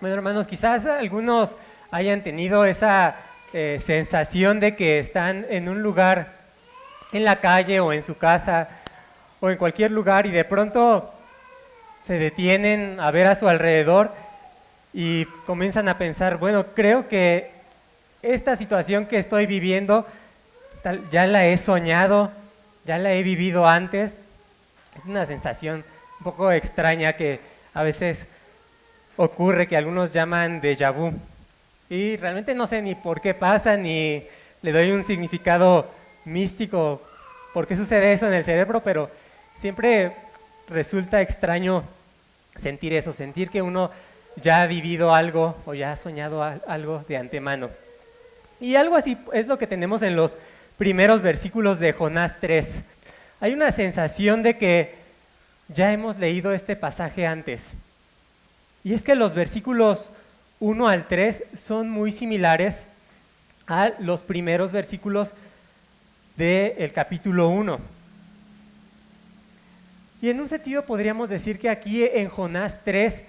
Bueno, hermanos, quizás algunos hayan tenido esa sensación de que están en un lugar, en la calle o en su casa o en cualquier lugar y de pronto se detienen a ver a su alrededor y comienzan a pensar, bueno, creo que esta situación que estoy viviendo ya la he soñado, ya la he vivido antes. Es una sensación un poco extraña que a veces ocurre, que algunos llaman déjà vu. Y realmente no sé ni por qué pasa, ni le doy un significado místico por qué sucede eso en el cerebro, pero siempre resulta extraño sentir eso, sentir que uno ya ha vivido algo o ya ha soñado algo de antemano. Y algo así es lo que tenemos en los primeros versículos de Jonás 3. Hay una sensación de que ya hemos leído este pasaje antes. Y es que los versículos 1 al 3 son muy similares a los primeros versículos del capítulo 1. Y en un sentido podríamos decir que aquí en Jonás 3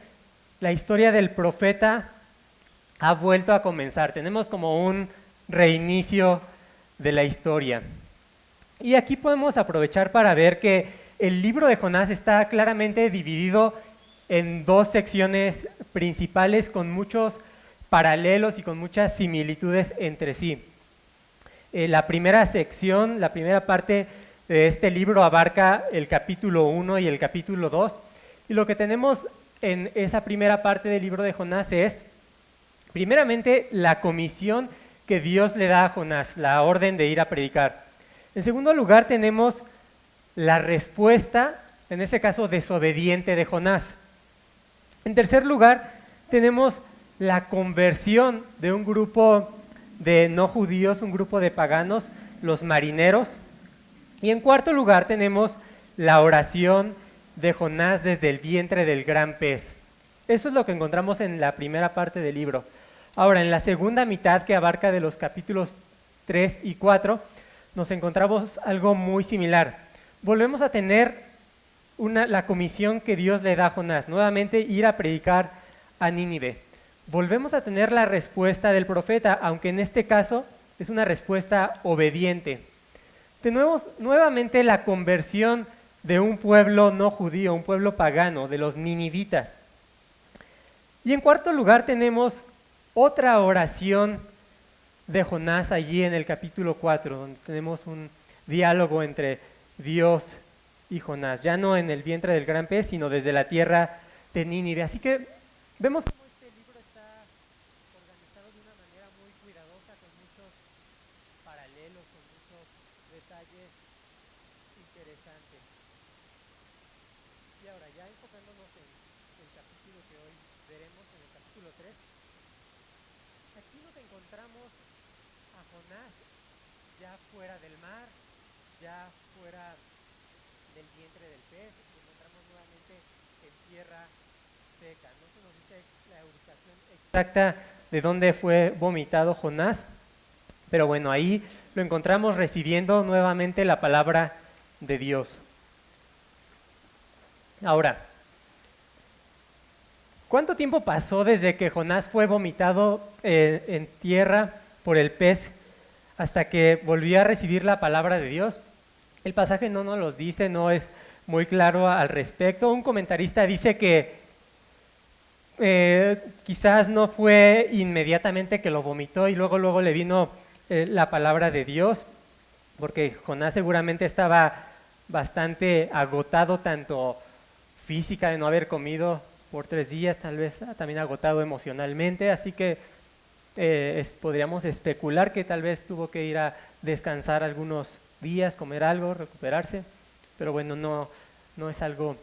la historia del profeta ha vuelto a comenzar. Tenemos como un reinicio de la historia. Y aquí podemos aprovechar para ver que el libro de Jonás está claramente dividido en dos secciones principales con muchos paralelos y con muchas similitudes entre sí. La primera sección, la primera parte de este libro abarca el capítulo 1 y el capítulo 2. Y lo que tenemos en esa primera parte del libro de Jonás es, primeramente, la comisión que Dios le da a Jonás, la orden de ir a predicar. En segundo lugar, tenemos la respuesta, en este caso desobediente, de Jonás. En tercer lugar, tenemos la conversión de un grupo de no judíos, un grupo de paganos, los marineros. Y en cuarto lugar, tenemos la oración de Jonás desde el vientre del gran pez. Eso es lo que encontramos en la primera parte del libro. Ahora, en la segunda mitad, que abarca de los capítulos 3 y 4, nos encontramos algo muy similar. Volvemos a tener la comisión que Dios le da a Jonás, nuevamente ir a predicar a Nínive. Volvemos a tener la respuesta del profeta, aunque en este caso es una respuesta obediente. Tenemos nuevamente la conversión de un pueblo no judío, un pueblo pagano, de los ninivitas. Y en cuarto lugar tenemos otra oración de Jonás allí en el capítulo 4, donde tenemos un diálogo entre Dios y Jonás, ya no en el vientre del gran pez, sino desde la tierra de Nínive. Así que vemos cómo este libro está organizado de una manera muy cuidadosa, con muchos paralelos, con muchos detalles interesantes. Y ahora, ya enfocándonos en el capítulo que hoy veremos, en el capítulo 3, aquí nos encontramos a Jonás ya fuera del mar, ya fuera del vientre del pez, lo encontramos nuevamente en tierra seca. No se nos dice la ubicación exacta de dónde fue vomitado Jonás, pero bueno, ahí lo encontramos recibiendo nuevamente la palabra de Dios. Ahora, ¿cuánto tiempo pasó desde que Jonás fue vomitado en tierra por el pez hasta que volvió a recibir la palabra de Dios? El pasaje no nos lo dice, no es muy claro al respecto. Un comentarista dice que quizás no fue inmediatamente que lo vomitó y luego le vino la palabra de Dios, porque Jonás seguramente estaba bastante agotado, tanto física de no haber comido por 3 días, tal vez también agotado emocionalmente, así que podríamos especular que tal vez tuvo que ir a descansar algunos días, comer algo, recuperarse, pero bueno, no es algo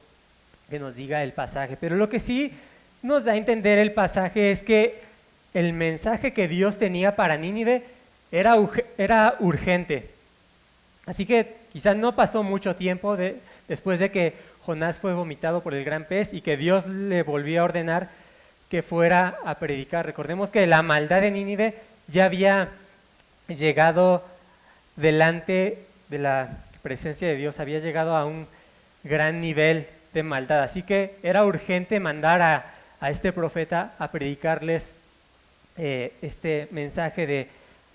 que nos diga el pasaje. Pero lo que sí nos da a entender el pasaje es que el mensaje que Dios tenía para Nínive era urgente. Así que quizás no pasó mucho tiempo después de que Jonás fue vomitado por el gran pez y que Dios le volvió a ordenar que fuera a predicar. Recordemos que la maldad de Nínive ya había llegado delante de la presencia de Dios, había llegado a un gran nivel de maldad, así que era urgente mandar a este profeta a predicarles este mensaje de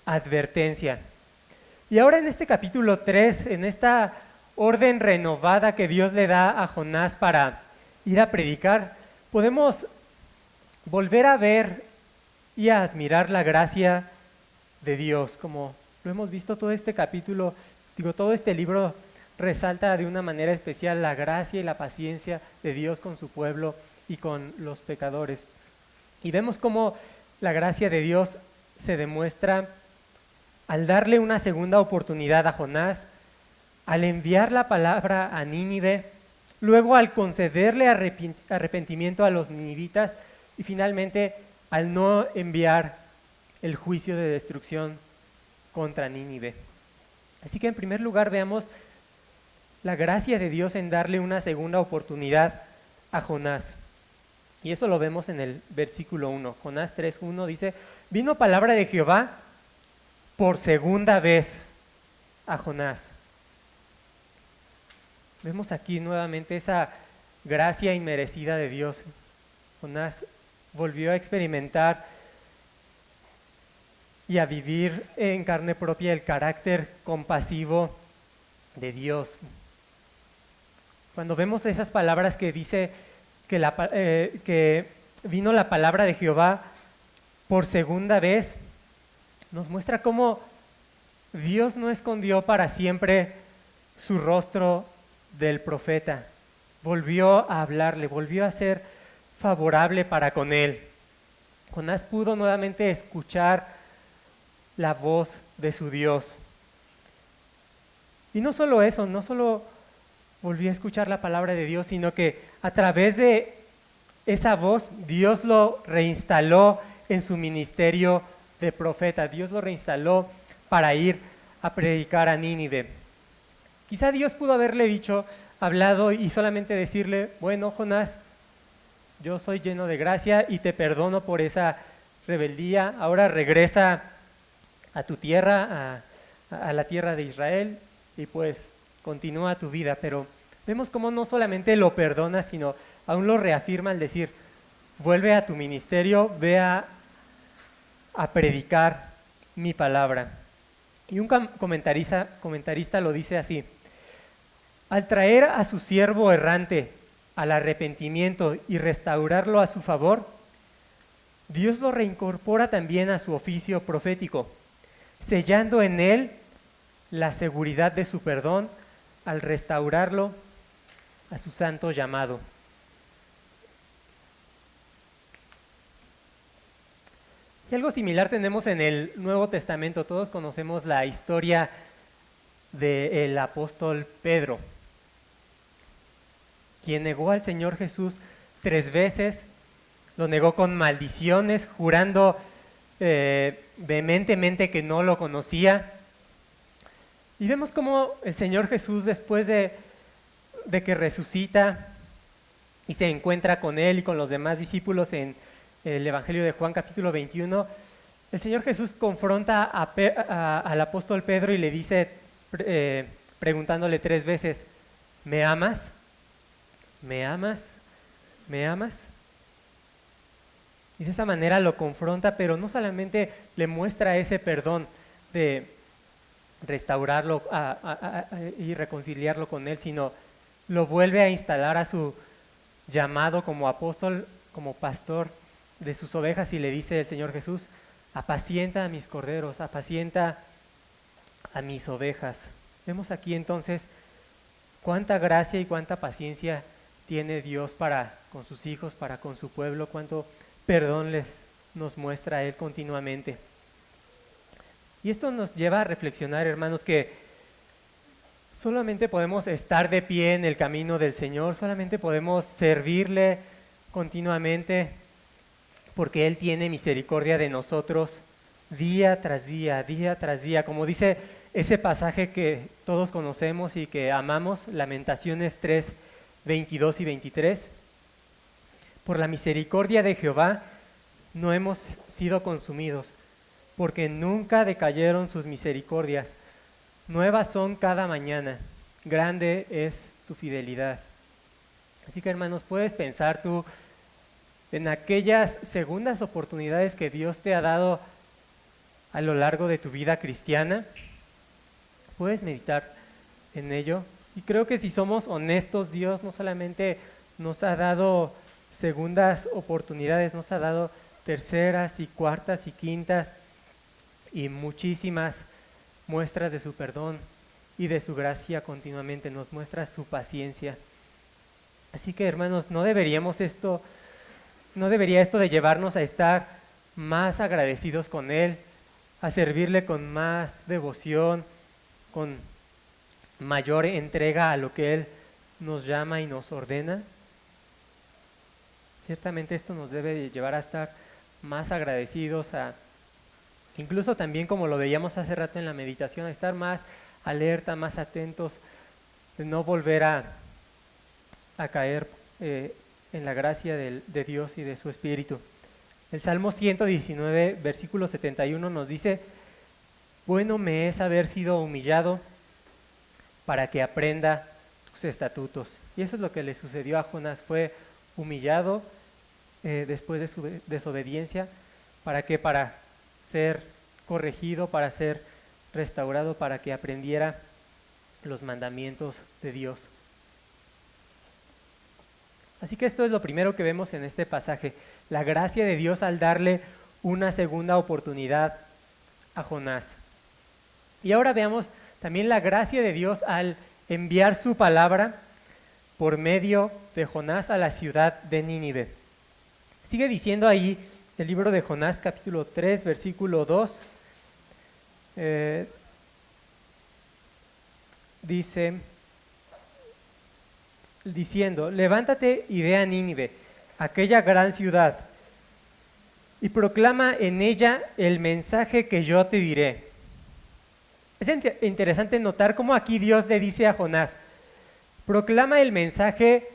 advertencia. Y ahora en este capítulo 3, en esta orden renovada que Dios le da a Jonás para ir a predicar, podemos volver a ver y a admirar la gracia de Dios. Como lo hemos visto todo este capítulo, todo este libro resalta de una manera especial la gracia y la paciencia de Dios con su pueblo y con los pecadores. Y vemos cómo la gracia de Dios se demuestra al darle una segunda oportunidad a Jonás, al enviar la palabra a Nínive, luego al concederle arrepentimiento a los ninivitas y finalmente al no enviar el juicio de destrucción contra Nínive. Así que en primer lugar veamos la gracia de Dios en darle una segunda oportunidad a Jonás. Y eso lo vemos en el versículo 1. Jonás 3:1 dice: vino palabra de Jehová por segunda vez a Jonás. Vemos aquí nuevamente esa gracia inmerecida de Dios. Jonás volvió a experimentar y a vivir en carne propia el carácter compasivo de Dios. Cuando vemos esas palabras que dice que vino la palabra de Jehová por segunda vez, nos muestra cómo Dios no escondió para siempre su rostro del profeta. Volvió a hablarle, volvió a ser favorable para con él. Jonás pudo nuevamente escuchar la voz de su Dios. Y no solo eso, no solo volvió a escuchar la palabra de Dios, sino que a través de esa voz Dios lo reinstaló en su ministerio de profeta. Dios lo reinstaló para ir a predicar a Nínive. Quizá Dios pudo haberle hablado y solamente decirle: bueno, Jonás, yo soy lleno de gracia y te perdono por esa rebeldía, ahora regresa a tu tierra, a la tierra de Israel, y pues continúa tu vida. Pero vemos cómo no solamente lo perdona, sino aún lo reafirma al decir: vuelve a tu ministerio, ve a predicar mi palabra. Y un comentarista lo dice así: al traer a su siervo errante al arrepentimiento y restaurarlo a su favor, Dios lo reincorpora también a su oficio profético, sellando en él la seguridad de su perdón al restaurarlo a su santo llamado. Y algo similar tenemos en el Nuevo Testamento. Todos conocemos la historia del apóstol Pedro, quien negó al Señor Jesús 3 veces, lo negó con maldiciones, jurando vehementemente que no lo conocía. Y vemos cómo el Señor Jesús, después de que resucita y se encuentra con él y con los demás discípulos en el Evangelio de Juan capítulo 21, el Señor Jesús confronta al apóstol Pedro y le dice, preguntándole 3 veces: ¿me amas? ¿Me amas? ¿Me amas? Y de esa manera lo confronta, pero no solamente le muestra ese perdón de restaurarlo y reconciliarlo con él, sino lo vuelve a instalar a su llamado como apóstol, como pastor de sus ovejas, y le dice el Señor Jesús: apacienta a mis corderos, apacienta a mis ovejas. Vemos aquí entonces cuánta gracia y cuánta paciencia tiene Dios para con sus hijos, para con su pueblo, cuánto perdón nos muestra Él continuamente. Y esto nos lleva a reflexionar, hermanos, que solamente podemos estar de pie en el camino del Señor, solamente podemos servirle continuamente, porque Él tiene misericordia de nosotros día tras día, día tras día. Como dice ese pasaje que todos conocemos y que amamos, Lamentaciones 3, 22 y 23. Por la misericordia de Jehová no hemos sido consumidos, porque nunca decayeron sus misericordias. Nuevas son cada mañana, grande es tu fidelidad. Así que, hermanos, puedes pensar tú en aquellas segundas oportunidades que Dios te ha dado a lo largo de tu vida cristiana. Puedes meditar en ello. Y creo que si somos honestos, Dios no solamente nos ha dado segundas oportunidades, nos ha dado terceras y cuartas y quintas y muchísimas muestras de su perdón y de su gracia continuamente, nos muestra su paciencia. Así que, hermanos, no debería esto de llevarnos a estar más agradecidos con Él, a servirle con más devoción, con mayor entrega a lo que Él nos llama y nos ordena. Ciertamente esto nos debe llevar a estar más agradecidos, incluso también, como lo veíamos hace rato en la meditación, a estar más alerta, más atentos, de no volver a caer en la gracia de Dios y de su Espíritu. El Salmo 119, versículo 71 nos dice: bueno me es haber sido humillado para que aprenda tus estatutos. Y eso es lo que le sucedió a Jonás, fue humillado después de su desobediencia. ¿Para qué? Para ser corregido, para ser restaurado, para que aprendiera los mandamientos de Dios. Así que esto es lo primero que vemos en este pasaje, la gracia de Dios al darle una segunda oportunidad a Jonás. Y ahora veamos también la gracia de Dios al enviar su palabra por medio de Jonás a la ciudad de Nínive. Sigue diciendo ahí el libro de Jonás, capítulo 3, versículo 2. Dice, diciendo: levántate y ve a Nínive, aquella gran ciudad, y proclama en ella el mensaje que yo te diré. Es interesante notar cómo aquí Dios le dice a Jonás: proclama el mensaje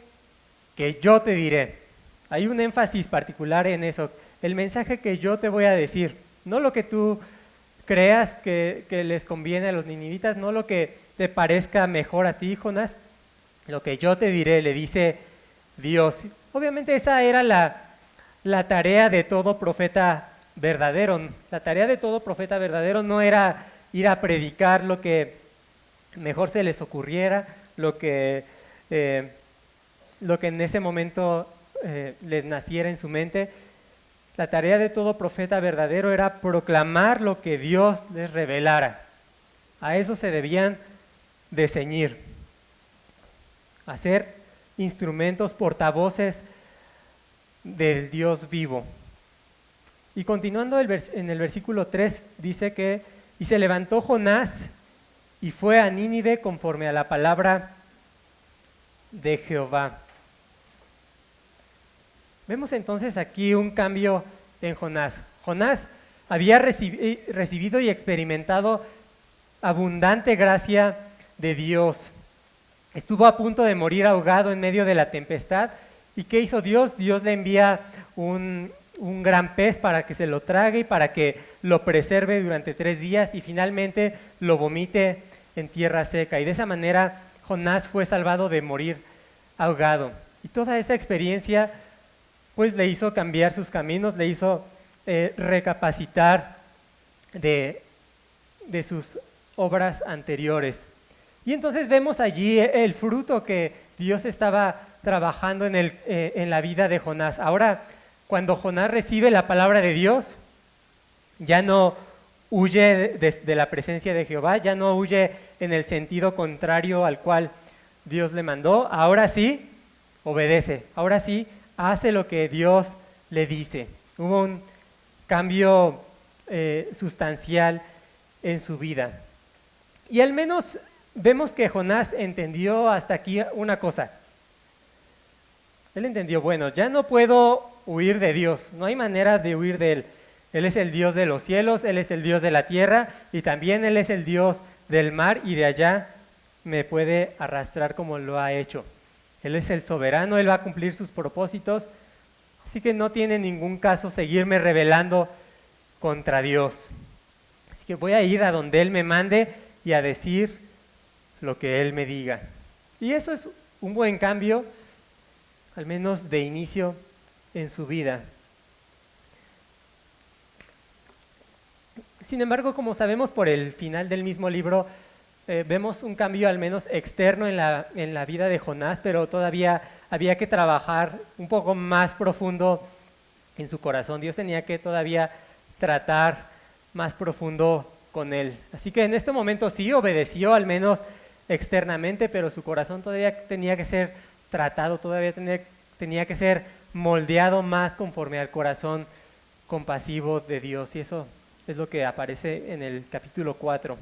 que yo te diré. Hay un énfasis particular en eso, el mensaje que yo te voy a decir, no lo que tú creas que les conviene a los ninivitas, no lo que te parezca mejor a ti, Jonás, lo que yo te diré, le dice Dios. Obviamente esa era la tarea de todo profeta verdadero. La tarea de todo profeta verdadero no era ir a predicar lo que mejor se les ocurriera, lo que en ese momento les naciera en su mente. La tarea de todo profeta verdadero era proclamar lo que Dios les revelara. A eso se debían de ceñir, hacer instrumentos, portavoces del Dios vivo. Y continuando en el versículo 3 dice que: y se levantó Jonás y fue a Nínive conforme a la palabra de Jehová. Vemos entonces aquí un cambio en Jonás. Jonás había recibido y experimentado abundante gracia de Dios. Estuvo a punto de morir ahogado en medio de la tempestad. ¿Y qué hizo Dios? Dios le envía un gran pez para que se lo trague y para que lo preserve durante 3 días y finalmente lo vomite en tierra seca. Y de esa manera Jonás fue salvado de morir ahogado. Y toda esa experiencia pues le hizo cambiar sus caminos, le hizo recapacitar de sus obras anteriores. Y entonces vemos allí el fruto que Dios estaba trabajando en la vida de Jonás. Ahora, cuando Jonás recibe la palabra de Dios, ya no huye de la presencia de Jehová, ya no huye en el sentido contrario al cual Dios le mandó. Ahora sí, obedece. Ahora sí, hace lo que Dios le dice. Hubo un cambio sustancial en su vida. Y al menos vemos que Jonás entendió hasta aquí una cosa. Él entendió, bueno, ya no puedo huir de Dios, no hay manera de huir de Él. Él es el Dios de los cielos, Él es el Dios de la tierra y también Él es el Dios del mar, y de allá me puede arrastrar como lo ha hecho. Él es el soberano, Él va a cumplir sus propósitos, así que no tiene ningún caso seguirme rebelando contra Dios. Así que voy a ir a donde Él me mande y a decir lo que Él me diga. Y eso es un buen cambio, al menos de inicio, en su vida. Sin embargo, como sabemos por el final del mismo libro, vemos un cambio al menos externo en la vida de Jonás, pero todavía había que trabajar un poco más profundo en su corazón. Dios tenía que todavía tratar más profundo con él. Así que en este momento sí obedeció, al menos externamente, pero su corazón todavía tenía que ser tratado, todavía tenía que ser moldeado más conforme al corazón compasivo de Dios. Y eso es lo que aparece en el capítulo 4.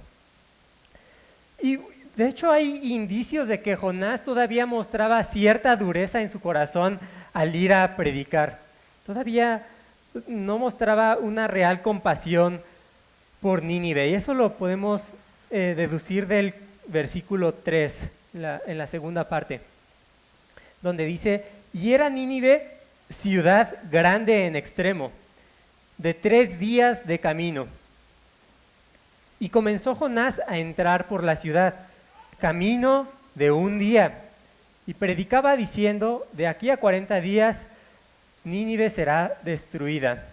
Y de hecho hay indicios de que Jonás todavía mostraba cierta dureza en su corazón al ir a predicar. Todavía no mostraba una real compasión por Nínive. Y eso lo podemos deducir del versículo 3, en la segunda parte, donde dice: y era Nínive ciudad grande en extremo, de 3 días de camino. Y comenzó Jonás a entrar por la ciudad, camino de 1 día, y predicaba diciendo: de aquí a 40 días Nínive será destruida.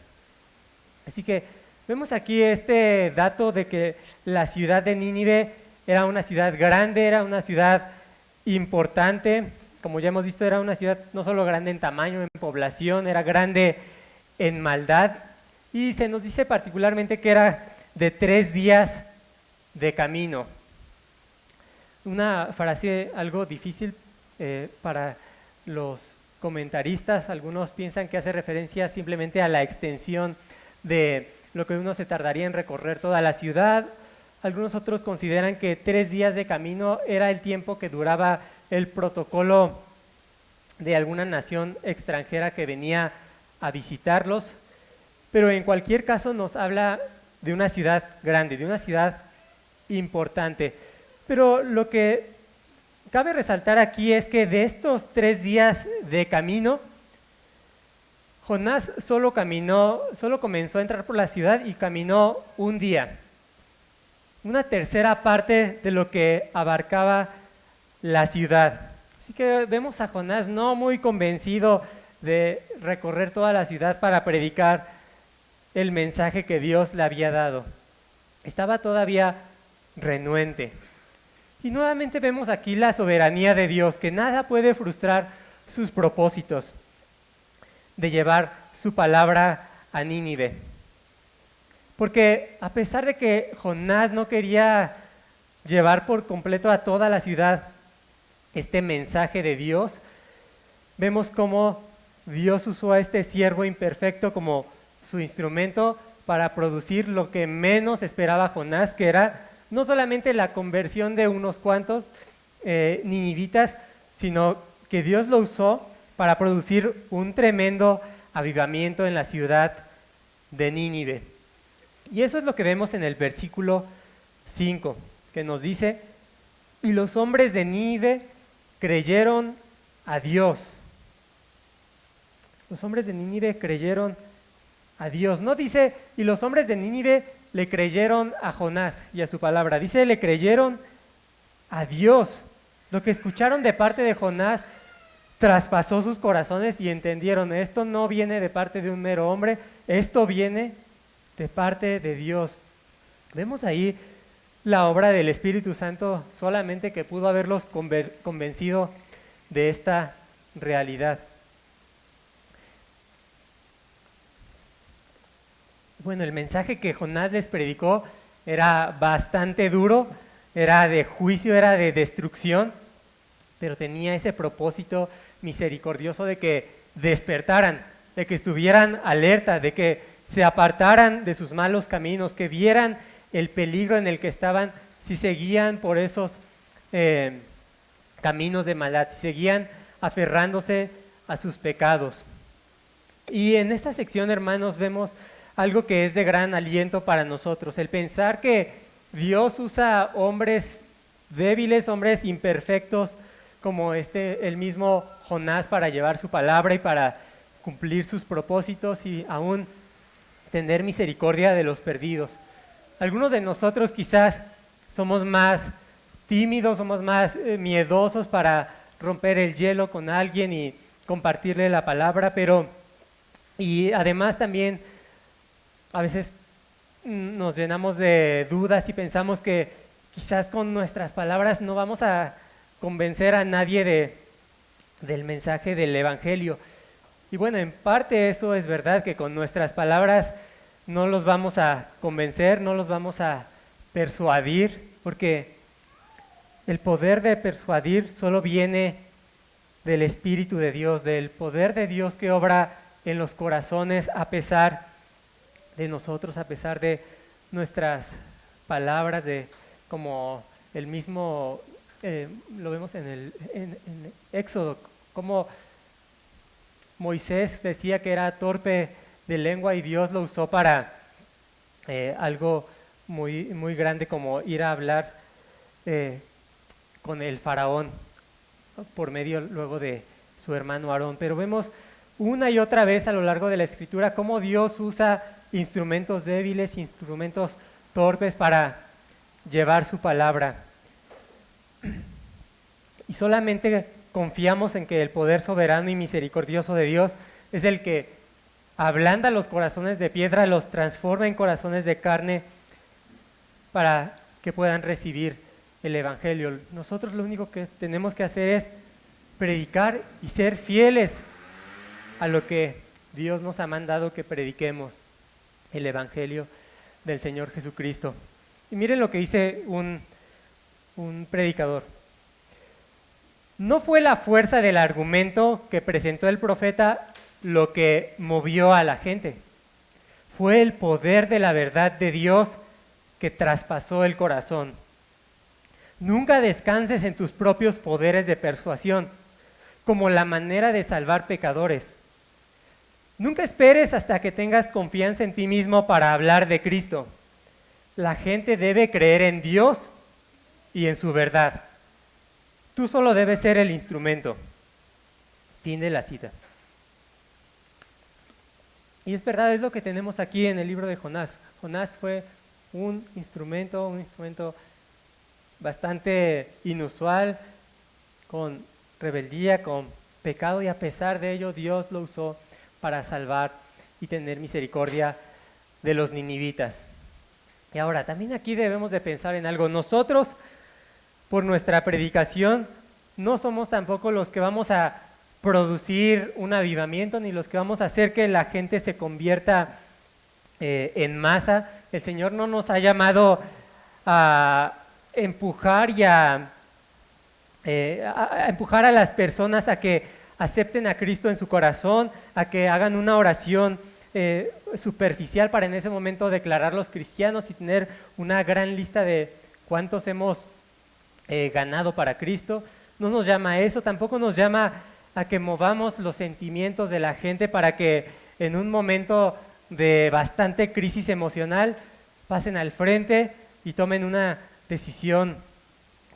Así que vemos aquí este dato de que la ciudad de Nínive era una ciudad grande, era una ciudad importante. Como ya hemos visto, era una ciudad no solo grande en tamaño, en población, era grande en maldad. Y se nos dice particularmente que era de 3 días de camino. Una frase algo difícil para los comentaristas. Algunos piensan que hace referencia simplemente a la extensión de lo que uno se tardaría en recorrer toda la ciudad. Algunos otros consideran que 3 días de camino era el tiempo que duraba el protocolo de alguna nación extranjera que venía a visitarlos. Pero en cualquier caso nos habla de una ciudad grande, de una ciudad importante. Pero lo que cabe resaltar aquí es que de estos 3 días de camino, Jonás solo comenzó a entrar por la ciudad y caminó 1 día. Una tercera parte de lo que abarcaba la ciudad. Así que vemos a Jonás no muy convencido de recorrer toda la ciudad para predicar el mensaje que Dios le había dado. Estaba todavía renuente. Y nuevamente vemos aquí la soberanía de Dios, que nada puede frustrar sus propósitos de llevar su palabra a Nínive. Porque a pesar de que Jonás no quería llevar por completo a toda la ciudad este mensaje de Dios, vemos cómo Dios usó a este siervo imperfecto como su instrumento para producir lo que menos esperaba Jonás, que era no solamente la conversión de unos cuantos ninivitas, sino que Dios lo usó para producir un tremendo avivamiento en la ciudad de Nínive. Y eso es lo que vemos en el versículo 5, que nos dice: y los hombres de Nínive creyeron a Dios. Los hombres de Nínive creyeron a Dios. No dice: y los hombres de Nínive le creyeron a Jonás y a su palabra. Dice: le creyeron a Dios. Lo que escucharon de parte de Jonás traspasó sus corazones y entendieron: esto no viene de parte de un mero hombre, esto viene de parte de Dios. Vemos ahí la obra del Espíritu Santo solamente, que pudo haberlos convencido de esta realidad. Bueno, el mensaje que Jonás les predicó era bastante duro, era de juicio, era de destrucción, pero tenía ese propósito misericordioso de que despertaran, de que estuvieran alerta, de que se apartaran de sus malos caminos, que vieran el peligro en el que estaban si seguían por esos caminos de maldad, si seguían aferrándose a sus pecados. Y en esta sección, hermanos, vemos algo que es de gran aliento para nosotros, el pensar que Dios usa hombres débiles, hombres imperfectos, como el mismo Jonás, para llevar su palabra y para cumplir sus propósitos y aún tener misericordia de los perdidos. Algunos de nosotros quizás somos más tímidos, somos más miedosos para romper el hielo con alguien y compartirle la palabra, pero Y además también a veces nos llenamos de dudas y pensamos que quizás con nuestras palabras no vamos a convencer a nadie del mensaje del Evangelio. Y bueno, en parte eso es verdad, que con nuestras palabras no los vamos a convencer, no los vamos a persuadir, porque el poder de persuadir solo viene del Espíritu de Dios, del poder de Dios que obra en los corazones a pesar de nosotros, a pesar de nuestras palabras, de como el mismo, lo vemos en Éxodo, como Moisés decía que era torpe de lengua y Dios lo usó para algo muy, muy grande, como ir a hablar con el faraón por medio luego de su hermano Aarón. Pero vemos una y otra vez a lo largo de la Escritura cómo Dios usa instrumentos débiles, instrumentos torpes para llevar su palabra. Y solamente confiamos en que el poder soberano y misericordioso de Dios es el que ablanda los corazones de piedra, los transforma en corazones de carne para que puedan recibir el Evangelio. Nosotros lo único que tenemos que hacer es predicar y ser fieles a lo que Dios nos ha mandado que prediquemos, el Evangelio del Señor Jesucristo. Y miren lo que dice un predicador. No fue la fuerza del argumento que presentó el profeta lo que movió a la gente. Fue el poder de la verdad de Dios que traspasó el corazón. Nunca descanses en tus propios poderes de persuasión, como la manera de salvar pecadores. Nunca esperes hasta que tengas confianza en ti mismo para hablar de Cristo. La gente debe creer en Dios y en su verdad. Tú solo debes ser el instrumento. Fin de la cita. Y es verdad, es lo que tenemos aquí en el libro de Jonás. Jonás fue un instrumento bastante inusual, con rebeldía, con pecado, y a pesar de ello Dios lo usó para salvar y tener misericordia de los ninivitas. Y ahora, también aquí debemos de pensar en algo. Nosotros, por nuestra predicación, no somos tampoco los que vamos a producir un avivamiento, ni los que vamos a hacer que la gente se convierta en masa. El Señor no nos ha llamado a empujar y a empujar a las personas a que acepten a Cristo en su corazón, a que hagan una oración superficial para en ese momento declararlos cristianos y tener una gran lista de cuántos hemos ganado para Cristo. No nos llama a eso, tampoco nos llama a que movamos los sentimientos de la gente para que en un momento de bastante crisis emocional pasen al frente y tomen una decisión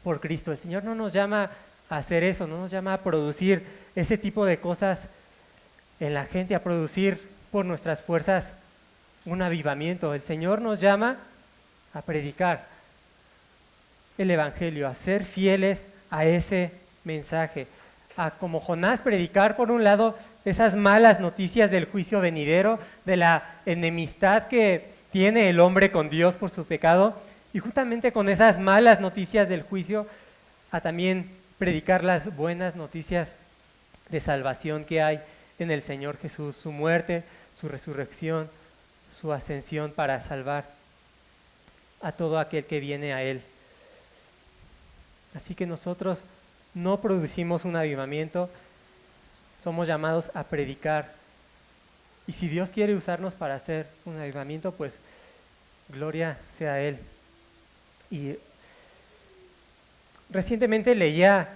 por Cristo. El Señor no nos llama a hacer eso, no nos llama a producir ese tipo de cosas en la gente, a producir por nuestras fuerzas un avivamiento. El Señor nos llama a predicar el Evangelio, a ser fieles a ese mensaje, a, como Jonás, predicar por un lado esas malas noticias del juicio venidero, de la enemistad que tiene el hombre con Dios por su pecado, y justamente con esas malas noticias del juicio, a también predicar las buenas noticias de salvación que hay en el Señor Jesús, su muerte, su resurrección, su ascensión para salvar a todo aquel que viene a Él. Así que nosotros no producimos un avivamiento, somos llamados a predicar. Y si Dios quiere usarnos para hacer un avivamiento, pues gloria sea a Él. Y recientemente leía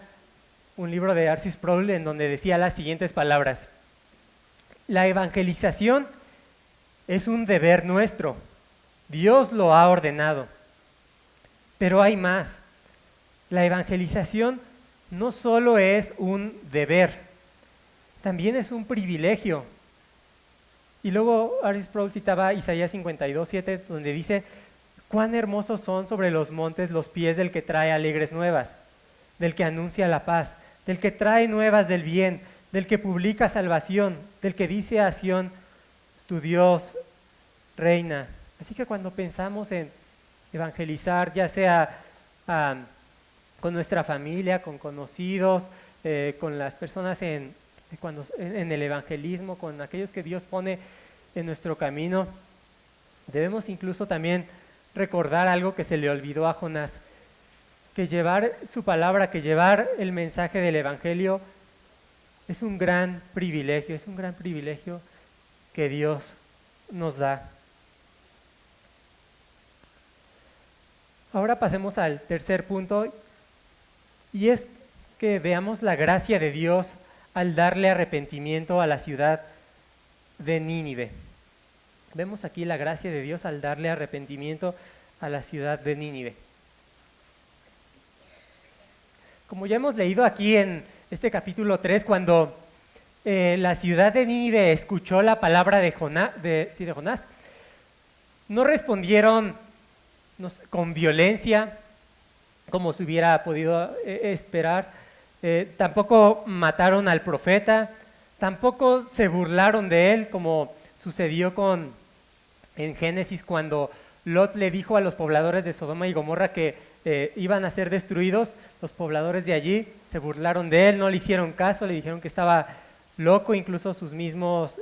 un libro de R.C. Sproul en donde decía las siguientes palabras: la evangelización es un deber nuestro, Dios lo ha ordenado, pero hay más. La evangelización no solo es un deber, también es un privilegio. Y luego R.C. Sproul citaba Isaías 52:7, donde dice: cuán hermosos son sobre los montes los pies del que trae alegres nuevas, del que anuncia la paz, del que trae nuevas del bien, del que publica salvación, del que dice a Sión: tu Dios reina. Así que cuando pensamos en evangelizar, ya sea con nuestra familia, con conocidos, con las personas en el evangelismo, con aquellos que Dios pone en nuestro camino, debemos incluso también recordar algo que se le olvidó a Jonás, que llevar su palabra, que llevar el mensaje del evangelio es un gran privilegio que Dios nos da. Ahora pasemos al tercer punto, y es que veamos la gracia de Dios al darle arrepentimiento a la ciudad de Nínive. Vemos aquí la gracia de Dios al darle arrepentimiento a la ciudad de Nínive. Como ya hemos leído aquí en este capítulo 3, cuando la ciudad de Nínive escuchó la palabra de Jonás, no respondieron con violencia, como se hubiera podido esperar. Tampoco mataron al profeta, tampoco se burlaron de él, como sucedió en Génesis, cuando Lot le dijo a los pobladores de Sodoma y Gomorra que iban a ser destruidos. Los pobladores de allí se burlaron de él, no le hicieron caso, le dijeron que estaba loco, incluso sus mismos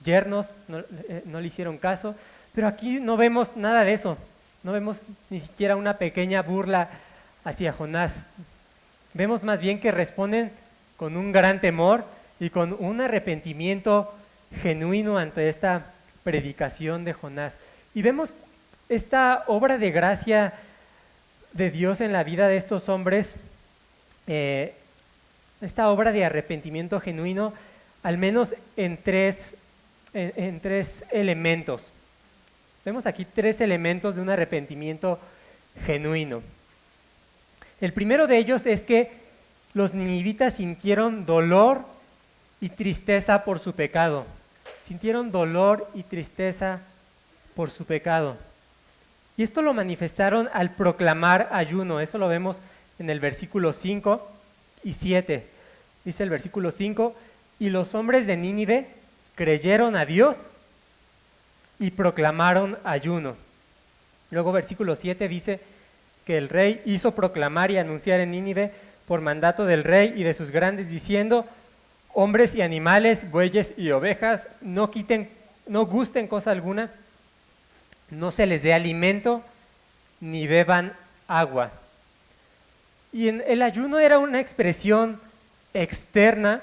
yernos no le hicieron caso. Pero aquí no vemos nada de eso, no vemos ni siquiera una pequeña burla hacia Jonás. Vemos más bien que responden con un gran temor y con un arrepentimiento genuino ante esta predicación de Jonás. Y vemos esta obra de gracia de Dios en la vida de estos hombres, esta obra de arrepentimiento genuino, al menos en tres elementos. Vemos aquí 3 elementos de un arrepentimiento genuino. El primero de ellos es que los ninivitas sintieron dolor y tristeza por su pecado. Sintieron dolor y tristeza por su pecado. Y esto lo manifestaron al proclamar ayuno. Eso lo vemos en el versículo 5 y 7. Dice el versículo 5, y los hombres de Nínive creyeron a Dios y proclamaron ayuno. Luego versículo 7 dice que el rey hizo proclamar y anunciar en Nínive por mandato del rey y de sus grandes, diciendo: hombres y animales, bueyes y ovejas, no gusten cosa alguna, no se les dé alimento, ni beban agua. Y el ayuno era una expresión externa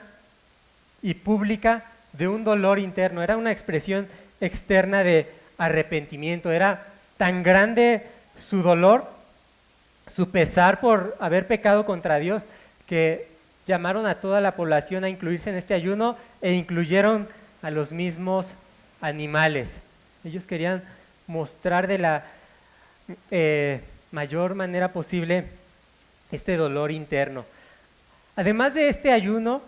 y pública de un dolor interno, era una expresión externa de arrepentimiento. Era tan grande su dolor, su pesar por haber pecado contra Dios, que llamaron a toda la población a incluirse en este ayuno e incluyeron a los mismos animales. Ellos querían mostrar de la mayor manera posible este dolor interno. Además de este ayuno,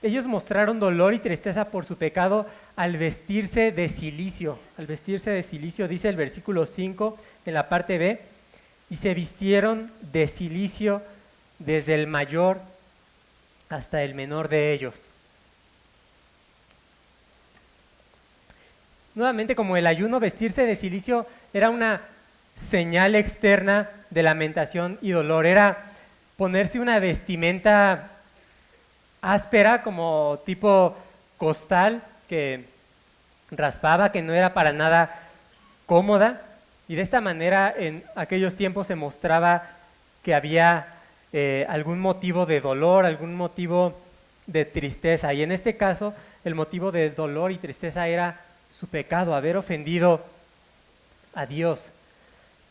ellos mostraron dolor y tristeza por su pecado al vestirse de cilicio. Al vestirse de cilicio, dice el versículo 5 en la parte B, y se vistieron de cilicio desde el mayor hasta el menor de ellos. Nuevamente, como el ayuno, vestirse de cilicio era una señal externa de lamentación y dolor. Era ponerse una vestimenta áspera, como tipo costal, que raspaba, que no era para nada cómoda. Y de esta manera en aquellos tiempos se mostraba que había algún motivo de dolor, algún motivo de tristeza. Y en este caso, el motivo de dolor y tristeza era su pecado, haber ofendido a Dios.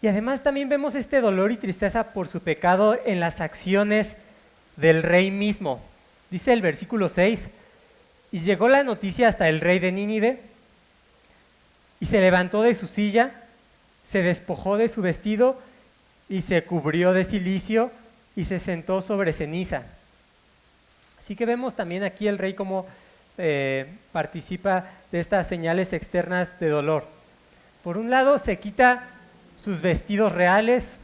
Y además también vemos este dolor y tristeza por su pecado en las acciones del rey mismo. Dice el versículo 6, y llegó la noticia hasta el rey de Nínive, y se levantó de su silla, se despojó de su vestido, y se cubrió de cilicio, y se sentó sobre ceniza. Así que vemos también aquí el rey cómo participa de estas señales externas de dolor. Por un lado, se quita sus vestidos reales,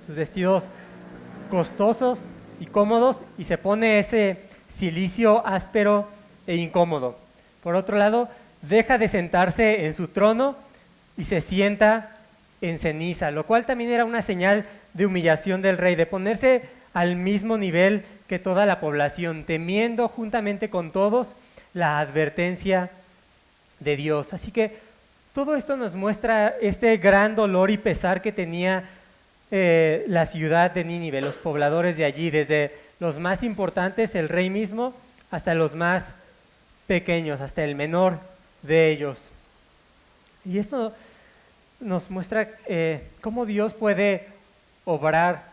sus vestidos costosos y cómodos, y se pone ese cilicio áspero e incómodo. Por otro lado, deja de sentarse en su trono y se sienta en ceniza, lo cual también era una señal de humillación del rey, de ponerse al mismo nivel que toda la población, temiendo juntamente con todos la advertencia de Dios. Así que todo esto nos muestra este gran dolor y pesar que tenía la ciudad de Nínive, los pobladores de allí, desde los más importantes, el rey mismo, hasta los más pequeños, hasta el menor de ellos. Y esto nos muestra cómo Dios puede obrar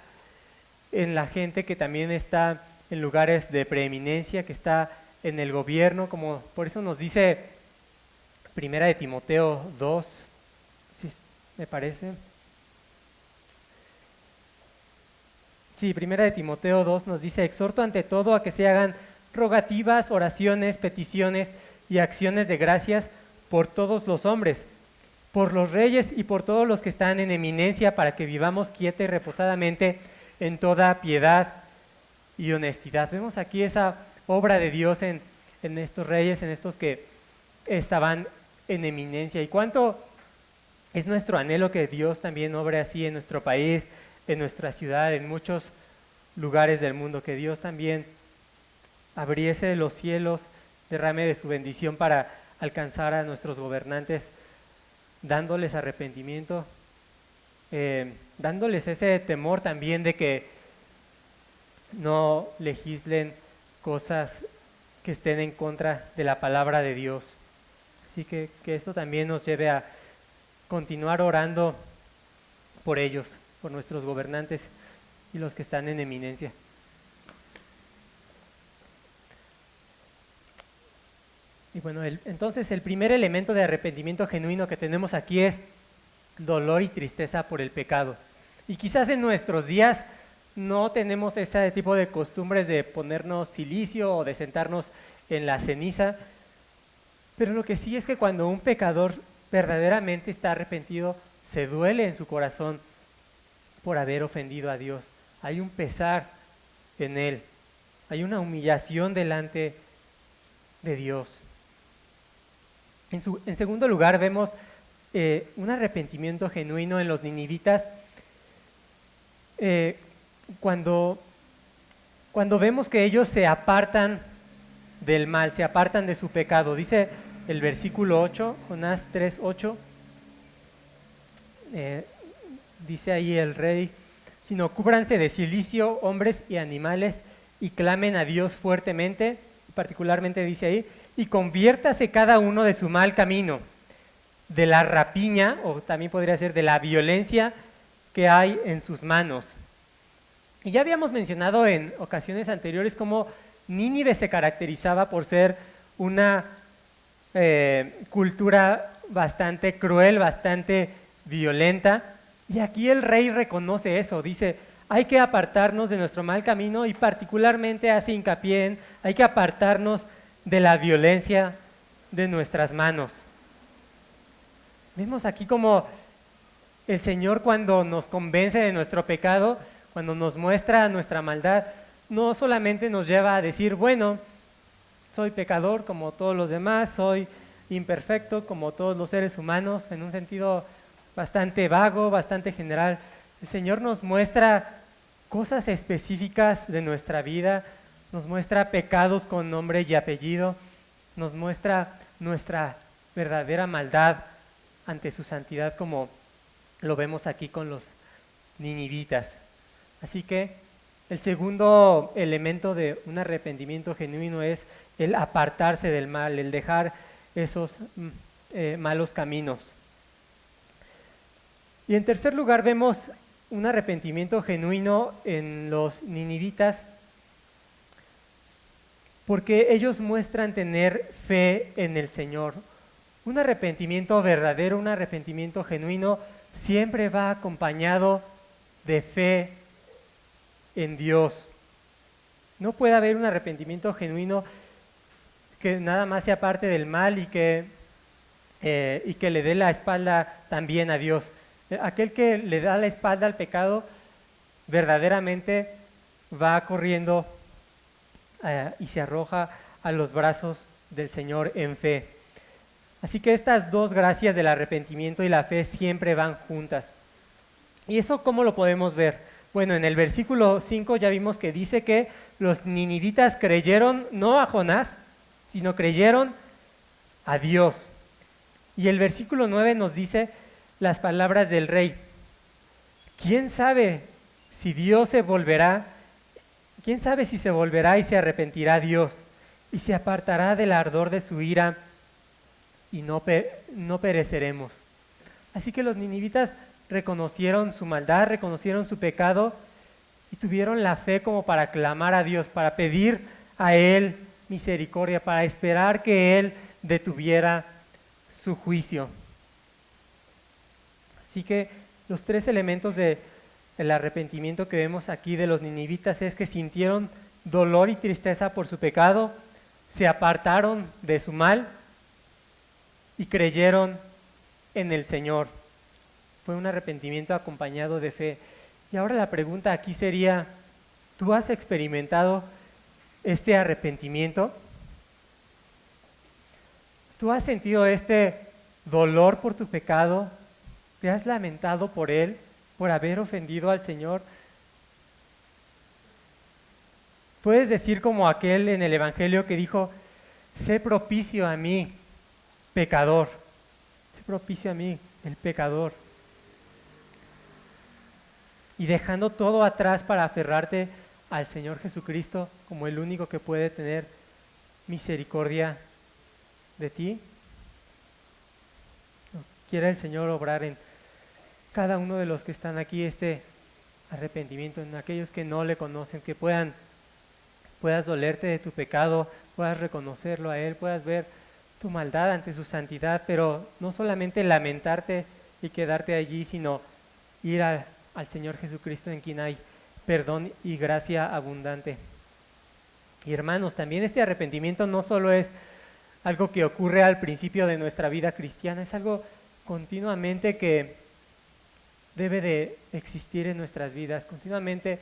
en la gente que también está en lugares de preeminencia, que está en el gobierno, como por eso nos dice Primera de Timoteo 2, sí, me parece. Sí, Primera de Timoteo 2 nos dice: exhorto ante todo a que se hagan rogativas, oraciones, peticiones y acciones de gracias por todos los hombres, por los reyes y por todos los que están en eminencia, para que vivamos quieta y reposadamente en toda piedad y honestidad. Vemos aquí esa obra de Dios en estos reyes, en estos que estaban en eminencia. Y cuánto es nuestro anhelo que Dios también obre así en nuestro país, en nuestra ciudad, en muchos lugares del mundo, que Dios también abriese los cielos, derrame de su bendición para alcanzar a nuestros gobernantes, dándoles arrepentimiento, dándoles ese temor también de que no legislen cosas que estén en contra de la palabra de Dios. Así que esto también nos lleve a continuar orando por ellos, por nuestros gobernantes y los que están en eminencia. Y bueno, entonces el primer elemento de arrepentimiento genuino que tenemos aquí es dolor y tristeza por el pecado. Y quizás en nuestros días no tenemos ese tipo de costumbres de ponernos cilicio o de sentarnos en la ceniza, pero lo que sí es que cuando un pecador verdaderamente está arrepentido, se duele en su corazón por haber ofendido a Dios. Hay un pesar en él, hay una humillación delante de Dios. En segundo lugar, vemos un arrepentimiento genuino en los ninivitas cuando vemos que ellos se apartan del mal, se apartan de su pecado. Dice el versículo 8, Jonás 3:8, dice ahí el rey: sino cúbranse de cilicio hombres y animales y clamen a Dios fuertemente, particularmente dice ahí, y conviértase cada uno de su mal camino, de la rapiña, o también podría ser de la violencia que hay en sus manos. Y ya habíamos mencionado en ocasiones anteriores cómo Nínive se caracterizaba por ser una cultura bastante cruel, bastante violenta, y aquí el rey reconoce eso, dice: hay que apartarnos de nuestro mal camino, y particularmente hace hincapié en hay que apartarnos de la violencia de nuestras manos. Vemos aquí como el Señor, cuando nos convence de nuestro pecado, cuando nos muestra nuestra maldad, no solamente nos lleva a decir: bueno, soy pecador como todos los demás, soy imperfecto como todos los seres humanos, en un sentido bastante vago, bastante general. El Señor nos muestra cosas específicas de nuestra vida, nos muestra pecados con nombre y apellido, nos muestra nuestra verdadera maldad ante su santidad, como lo vemos aquí con los ninivitas. Así que el segundo elemento de un arrepentimiento genuino es el apartarse del mal, el dejar esos malos caminos. Y en tercer lugar vemos un arrepentimiento genuino en los ninivitas, porque ellos muestran tener fe en el Señor. Un arrepentimiento verdadero, un arrepentimiento genuino, siempre va acompañado de fe en Dios. No puede haber un arrepentimiento genuino que nada más se aparte del mal y que le dé la espalda también a Dios. Aquel que le da la espalda al pecado verdaderamente va corriendo y se arroja a los brazos del Señor en fe. Así que estas dos gracias del arrepentimiento y la fe siempre van juntas. ¿Y eso cómo lo podemos ver? Bueno, en el versículo 5 ya vimos que dice que los ninivitas creyeron no a Jonás, sino creyeron a Dios. Y el versículo 9 nos dice las palabras del rey. ¿Quién sabe si Dios se volverá? ¿Quién sabe si se volverá y se arrepentirá Dios y se apartará del ardor de su ira y no pereceremos? Así que los ninivitas reconocieron su maldad, reconocieron su pecado y tuvieron la fe como para clamar a Dios, para pedir a Él misericordia, para esperar que Él detuviera su juicio. Así que los tres elementos del arrepentimiento que vemos aquí de los ninivitas es que sintieron dolor y tristeza por su pecado, se apartaron de su mal y creyeron en el Señor. Fue un arrepentimiento acompañado de fe. Y ahora la pregunta aquí sería, ¿tú has experimentado este arrepentimiento? ¿Tú has sentido este dolor por tu pecado? ¿Te has lamentado por él, por haber ofendido al Señor? Puedes decir como aquel en el Evangelio que dijo, sé propicio a mí, pecador. Sé propicio a mí, el pecador. Y dejando todo atrás para aferrarte al Señor Jesucristo como el único que puede tener misericordia de ti. Quiera el Señor obrar en cada uno de los que están aquí este arrepentimiento, en aquellos que no le conocen, que puedas dolerte de tu pecado, puedas reconocerlo a Él, puedas ver tu maldad ante su santidad, pero no solamente lamentarte y quedarte allí, sino ir al Señor Jesucristo en quien hay perdón y gracia abundante. Y hermanos, también este arrepentimiento no solo es algo que ocurre al principio de nuestra vida cristiana, es algo continuamente que debe de existir en nuestras vidas, continuamente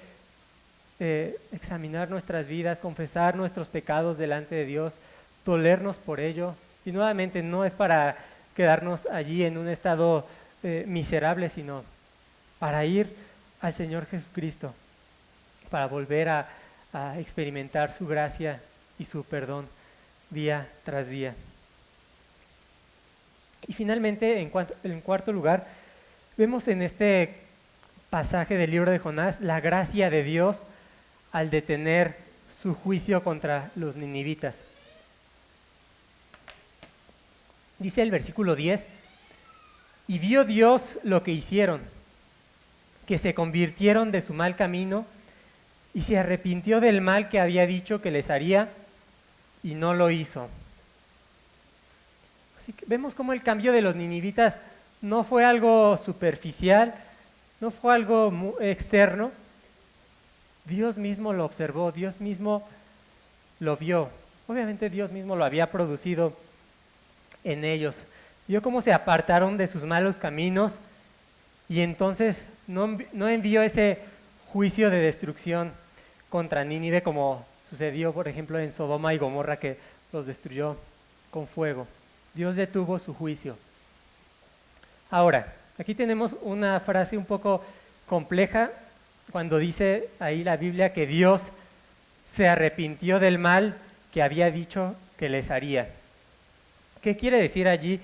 examinar nuestras vidas, confesar nuestros pecados delante de Dios, dolernos por ello. Y nuevamente no es para quedarnos allí en un estado miserable, sino para ir al Señor Jesucristo, para volver a experimentar su gracia y su perdón día tras día. Y finalmente, en cuarto lugar, vemos en este pasaje del libro de Jonás la gracia de Dios al detener su juicio contra los ninivitas. Dice el versículo 10, y vio Dios lo que hicieron, que se convirtieron de su mal camino y se arrepintió del mal que había dicho que les haría y no lo hizo. Así que vemos cómo el cambio de los ninivitas no fue algo superficial, no fue algo externo. Dios mismo lo observó, Dios mismo lo vio. Obviamente Dios mismo lo había producido en ellos. Vio cómo se apartaron de sus malos caminos y entonces no envió ese juicio de destrucción contra Nínive como sucedió, por ejemplo, en Sodoma y Gomorra, que los destruyó con fuego. Dios detuvo su juicio. Ahora, aquí tenemos una frase un poco compleja cuando dice ahí la Biblia que Dios se arrepintió del mal que había dicho que les haría. ¿Qué quiere decir allí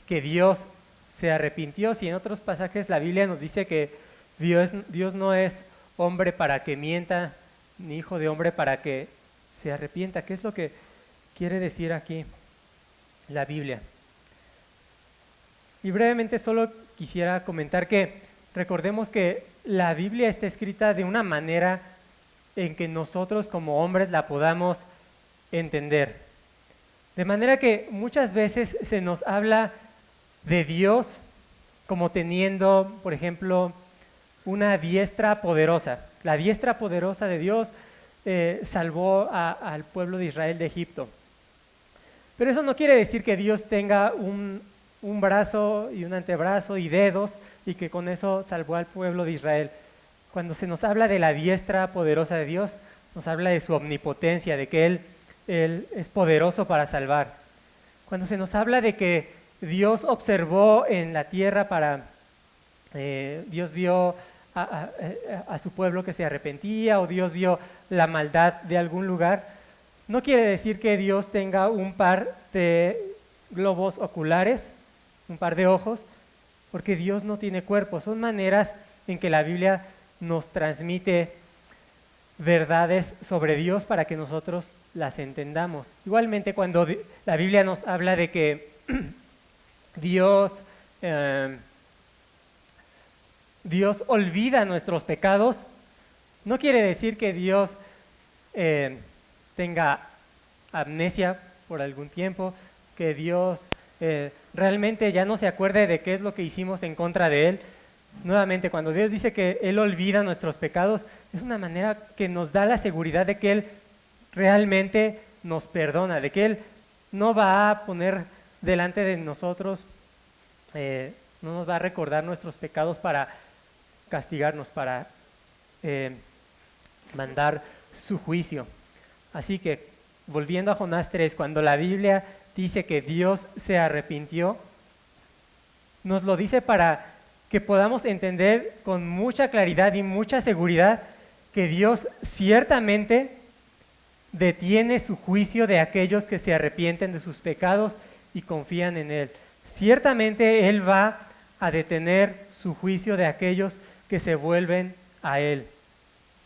que Dios se arrepintió? Si en otros pasajes la Biblia nos dice que Dios no es hombre para que mienta, ni hijo de hombre para que se arrepienta. ¿Qué es lo que quiere decir aquí la Biblia? Y brevemente solo quisiera comentar que recordemos que la Biblia está escrita de una manera en que nosotros como hombres la podamos entender. De manera que muchas veces se nos habla de Dios como teniendo, por ejemplo, una diestra poderosa. La diestra poderosa de Dios salvó al pueblo de Israel de Egipto. Pero eso no quiere decir que Dios tenga un brazo y un antebrazo y dedos y que con eso salvó al pueblo de Israel. Cuando se nos habla de la diestra poderosa de Dios, nos habla de su omnipotencia, de que Él Él es poderoso para salvar. Cuando se nos habla de que Dios observó en la tierra Dios vio a su pueblo que se arrepentía, o Dios vio la maldad de algún lugar, no quiere decir que Dios tenga un par de globos oculares, un par de ojos, porque Dios no tiene cuerpo. Son maneras en que la Biblia nos transmite verdades sobre Dios para que nosotros las entendamos. Igualmente, cuando la Biblia nos habla de que Dios olvida nuestros pecados, no quiere decir que Dios tenga amnesia por algún tiempo, que Dios realmente ya no se acuerde de qué es lo que hicimos en contra de Él. Nuevamente, cuando Dios dice que Él olvida nuestros pecados, es una manera que nos da la seguridad de que Él realmente nos perdona, de que Él no va a poner delante de nosotros, no nos va a recordar nuestros pecados para castigarnos, para mandar su juicio. Así que, volviendo a Jonás 3, cuando la Biblia dice que Dios se arrepintió, nos lo dice para que podamos entender con mucha claridad y mucha seguridad que Dios ciertamente detiene su juicio de aquellos que se arrepienten de sus pecados y confían en Él. Ciertamente Él va a detener su juicio de aquellos que se vuelven a Él.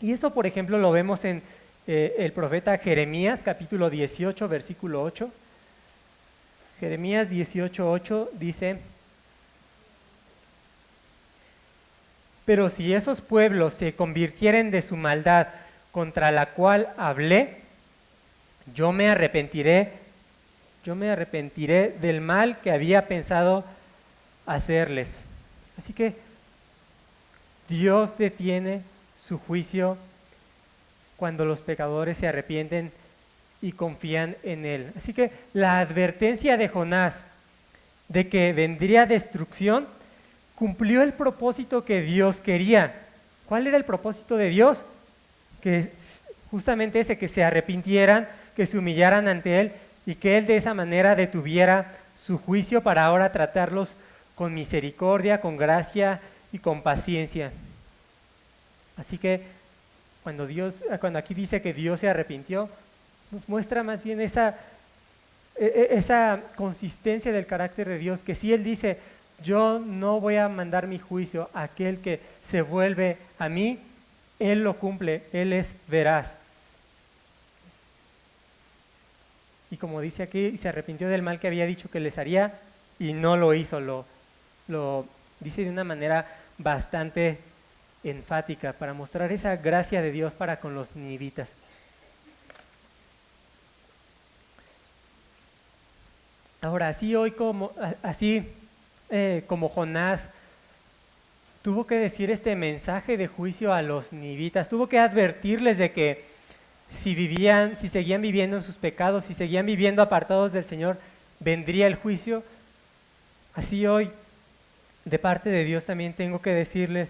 Y eso, por ejemplo, lo vemos en el profeta Jeremías, capítulo 18, versículo 8. Jeremías 18, 8 dice: pero si esos pueblos se convirtieren de su maldad contra la cual hablé, yo me arrepentiré del mal que había pensado hacerles. Así que Dios detiene su juicio cuando los pecadores se arrepienten y confían en Él. Así que la advertencia de Jonás de que vendría destrucción cumplió el propósito que Dios quería. ¿Cuál era el propósito de Dios? Que justamente ese, que se arrepintieran, que se humillaran ante Él y que Él de esa manera detuviera su juicio para ahora tratarlos con misericordia, con gracia y con paciencia. Así que cuando aquí dice que Dios se arrepintió, nos muestra más bien esa consistencia del carácter de Dios, que si Él dice: yo no voy a mandar mi juicio a aquel que se vuelve a mí, Él lo cumple, Él es veraz. Y como dice aquí, se arrepintió del mal que había dicho que les haría y no lo hizo, lo dice de una manera bastante enfática para mostrar esa gracia de Dios para con los ninivitas. Ahora, así como Jonás tuvo que decir este mensaje de juicio a los ninivitas, tuvo que advertirles de que si seguían viviendo en sus pecados, si seguían viviendo apartados del Señor, vendría el juicio. Así hoy, de parte de Dios, también tengo que decirles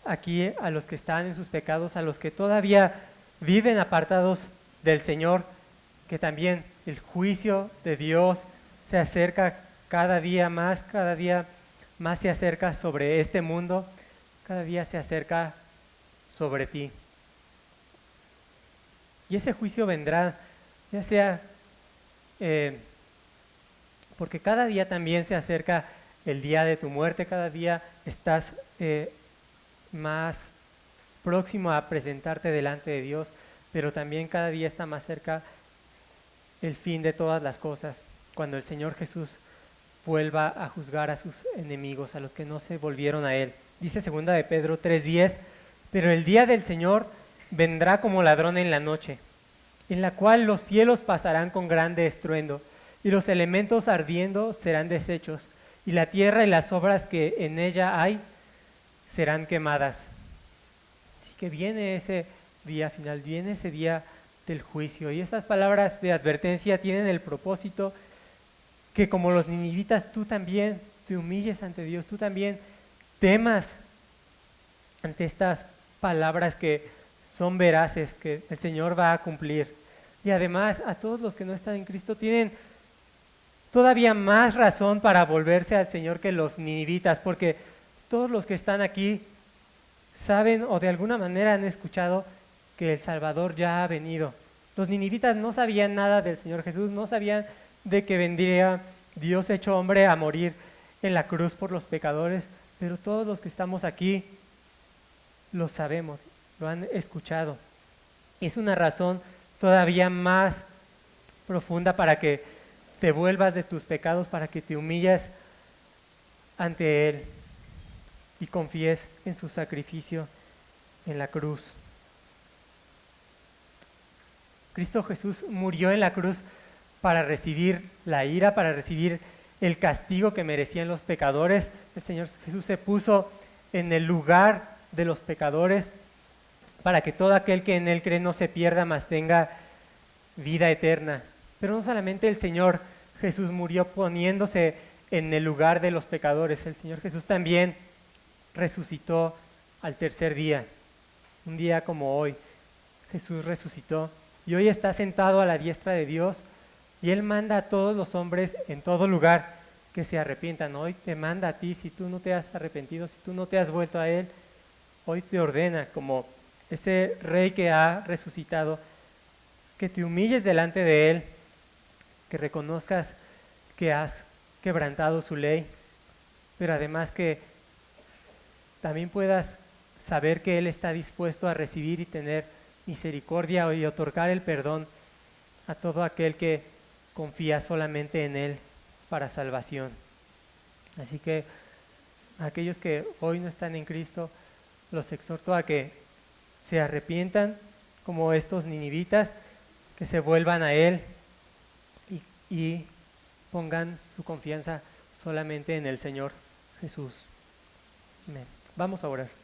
aquí a los que están en sus pecados, a los que todavía viven apartados del Señor, que también el juicio de Dios se acerca cada día más se acerca sobre este mundo, cada día se acerca sobre ti. Y ese juicio vendrá, ya sea porque cada día también se acerca el día de tu muerte, cada día estás más próximo a presentarte delante de Dios, pero también cada día está más cerca el fin de todas las cosas, cuando el Señor Jesús vuelva a juzgar a sus enemigos, a los que no se volvieron a Él. Dice 2 de Pedro 3:10, pero el día del Señor vendrá como ladrón en la noche, en la cual los cielos pasarán con grande estruendo, y los elementos ardiendo serán deshechos, y la tierra y las obras que en ella hay serán quemadas. Así que viene ese día final, viene ese día del juicio, y estas palabras de advertencia tienen el propósito que, como los ninivitas, tú también te humilles ante Dios, tú también temas ante estas palabras que son veraces, que el Señor va a cumplir. Y además a todos los que no están en Cristo tienen todavía más razón para volverse al Señor que los ninivitas, porque todos los que están aquí saben o de alguna manera han escuchado que el Salvador ya ha venido. Los ninivitas no sabían nada del Señor Jesús, no sabían de que vendría Dios hecho hombre a morir en la cruz por los pecadores, pero todos los que estamos aquí lo sabemos, lo han escuchado. Es una razón todavía más profunda para que te vuelvas de tus pecados, para que te humilles ante Él y confíes en su sacrificio en la cruz. Cristo Jesús murió en la cruz para recibir la ira, para recibir el castigo que merecían los pecadores. El Señor Jesús se puso en el lugar de los pecadores para que todo aquel que en Él cree no se pierda, mas tenga vida eterna. Pero no solamente el Señor Jesús murió poniéndose en el lugar de los pecadores, el Señor Jesús también resucitó al tercer día, un día como hoy. Jesús resucitó y hoy está sentado a la diestra de Dios y Él manda a todos los hombres en todo lugar que se arrepientan. Hoy te manda a ti, si tú no te has arrepentido, si tú no te has vuelto a Él, hoy te ordena como ese Rey que ha resucitado, que te humilles delante de Él, que reconozcas que has quebrantado su ley, pero además que también puedas saber que Él está dispuesto a recibir y tener misericordia y otorgar el perdón a todo aquel que confía solamente en Él para salvación. Así que a aquellos que hoy no están en Cristo, los exhorto a que se arrepientan como estos ninivitas, que se vuelvan a Él y pongan su confianza solamente en el Señor Jesús. Amén. Vamos a orar.